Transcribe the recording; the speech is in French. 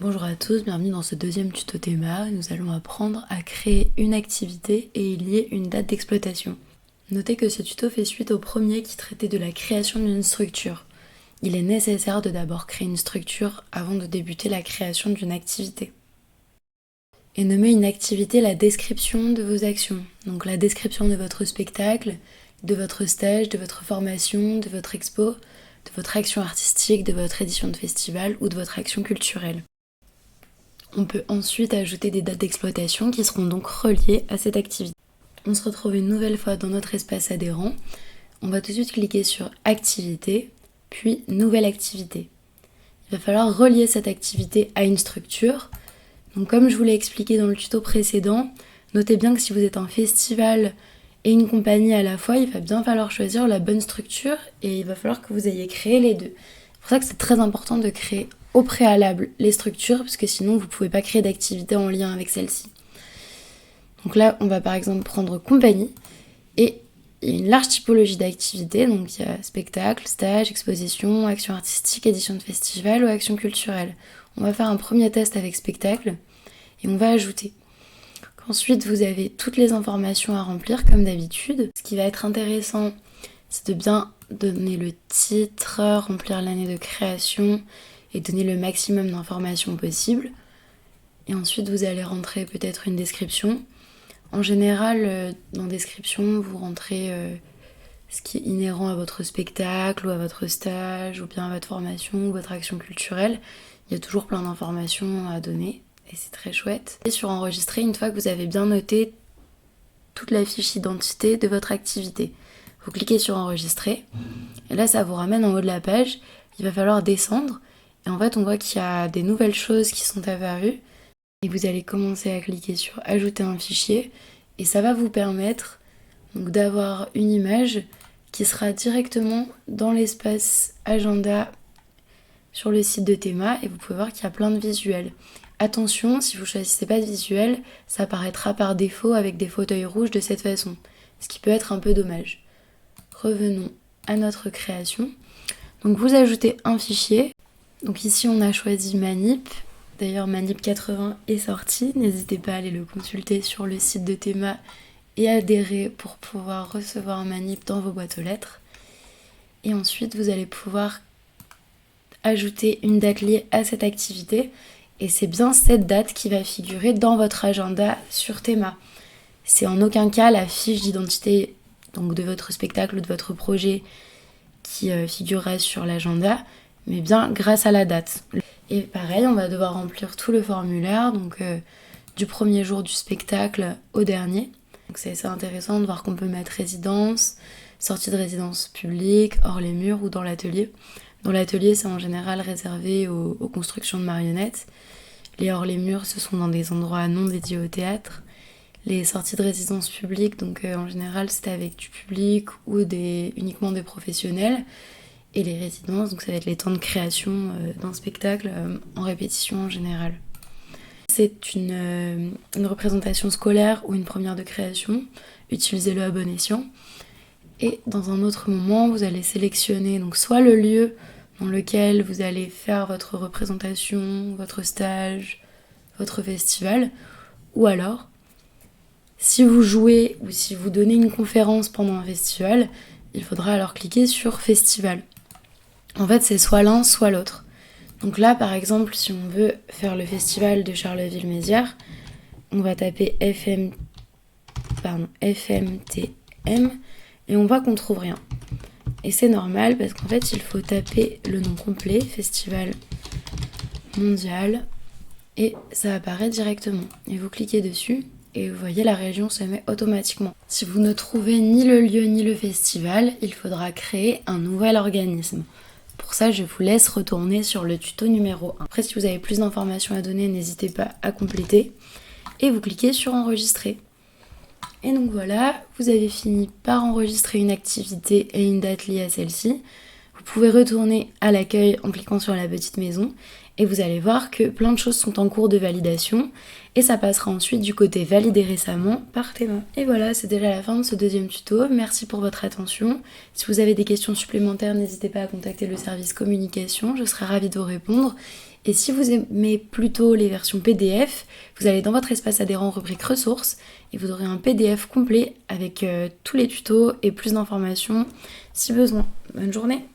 Bonjour à tous, bienvenue dans ce deuxième tuto théma. Nous allons apprendre à créer une activité et y lier une date d'exploitation. Notez que ce tuto fait suite au premier qui traitait de la création d'une structure. Il est nécessaire de d'abord créer une structure avant de débuter la création d'une activité. Et nommez une activité la description de vos actions. Donc la description de votre spectacle, de votre stage, de votre formation, de votre expo, de votre action artistique, de votre édition de festival ou de votre action culturelle. On peut ensuite ajouter des dates d'exploitation qui seront donc reliées à cette activité. On se retrouve une nouvelle fois dans notre espace adhérent. On va tout de suite cliquer sur Activité, puis Nouvelle activité. Il va falloir relier cette activité à une structure. Donc comme je vous l'ai expliqué dans le tuto précédent, notez bien que si vous êtes un festival et une compagnie à la fois, il va bien falloir choisir la bonne structure et il va falloir que vous ayez créé les deux. C'est pour ça que c'est très important de créer au préalable les structures, parce que sinon vous ne pouvez pas créer d'activité en lien avec celle-ci. Donc là, on va par exemple prendre compagnie, et il y a une large typologie d'activités, donc il y a spectacle, stage, exposition, action artistique, édition de festival ou action culturelle. On va faire un premier test avec spectacle, et on va ajouter. Ensuite, vous avez toutes les informations à remplir comme d'habitude. Ce qui va être intéressant, c'est de bien donner le titre, remplir l'année de création, et donner le maximum d'informations possible. Et ensuite, vous allez rentrer peut-être une description. En général, dans description, vous rentrez ce qui est inhérent à votre spectacle ou à votre stage ou bien à votre formation ou votre action culturelle. Il y a toujours plein d'informations à donner et c'est très chouette. Et sur enregistrer, une fois que vous avez bien noté toute la fiche identité de votre activité, vous cliquez sur enregistrer et là, ça vous ramène en haut de la page. Il va falloir descendre. Et en fait, on voit qu'il y a des nouvelles choses qui sont apparues. Et vous allez commencer à cliquer sur ajouter un fichier. Et ça va vous permettre donc d'avoir une image qui sera directement dans l'espace agenda sur le site de Théma. Et vous pouvez voir qu'il y a plein de visuels. Attention, si vous ne choisissez pas de visuel, ça apparaîtra par défaut avec des fauteuils rouges de cette façon. Ce qui peut être un peu dommage. Revenons à notre création. Donc vous ajoutez un fichier. Donc ici on a choisi Manip, d'ailleurs Manip 80 est sorti, n'hésitez pas à aller le consulter sur le site de Théma et adhérer pour pouvoir recevoir un Manip dans vos boîtes aux lettres. Et ensuite vous allez pouvoir ajouter une date liée à cette activité et c'est bien cette date qui va figurer dans votre agenda sur Théma. C'est en aucun cas la fiche d'identité donc de votre spectacle ou de votre projet qui figurera sur l'agenda, mais bien grâce à la date. Et pareil, on va devoir remplir tout le formulaire, donc du premier jour du spectacle au dernier. Donc c'est assez intéressant de voir qu'on peut mettre résidence, sortie de résidence publique, hors les murs ou dans l'atelier. Dans l'atelier, c'est en général réservé aux constructions de marionnettes. Les hors les murs, ce sont dans des endroits non dédiés au théâtre. Les sorties de résidence publique, donc en général, c'est avec du public ou uniquement des professionnels. Et les résidences, donc ça va être les temps de création d'un spectacle en répétition en général. C'est une représentation scolaire ou une première de création, utilisez-le à bon escient. Et dans un autre moment, vous allez sélectionner donc soit le lieu dans lequel vous allez faire votre représentation, votre stage, votre festival, ou alors, si vous jouez ou si vous donnez une conférence pendant un festival, il faudra alors cliquer sur Festival. En fait, c'est soit l'un, soit l'autre. Donc là, par exemple, si on veut faire le festival de Charleville-Mézières, on va taper FMTM et on voit qu'on trouve rien. Et c'est normal parce qu'en fait, il faut taper le nom complet, Festival Mondial, et ça apparaît directement. Et vous cliquez dessus et vous voyez la région se met automatiquement. Si vous ne trouvez ni le lieu ni le festival, il faudra créer un nouvel organisme. Pour ça, je vous laisse retourner sur le tuto numéro 1. Après, si vous avez plus d'informations à donner, n'hésitez pas à compléter. Et vous cliquez sur enregistrer. Et donc voilà, vous avez fini par enregistrer une activité et une date liée à celle-ci. Vous pouvez retourner à l'accueil en cliquant sur la petite maison et vous allez voir que plein de choses sont en cours de validation et ça passera ensuite du côté validé récemment par Théma. Et voilà, c'est déjà la fin de ce deuxième tuto. Merci pour votre attention. Si vous avez des questions supplémentaires, n'hésitez pas à contacter le service communication, je serai ravie de vous répondre. Et si vous aimez plutôt les versions PDF, vous allez dans votre espace adhérent rubrique ressources et vous aurez un PDF complet avec tous les tutos et plus d'informations si besoin. Bonne journée!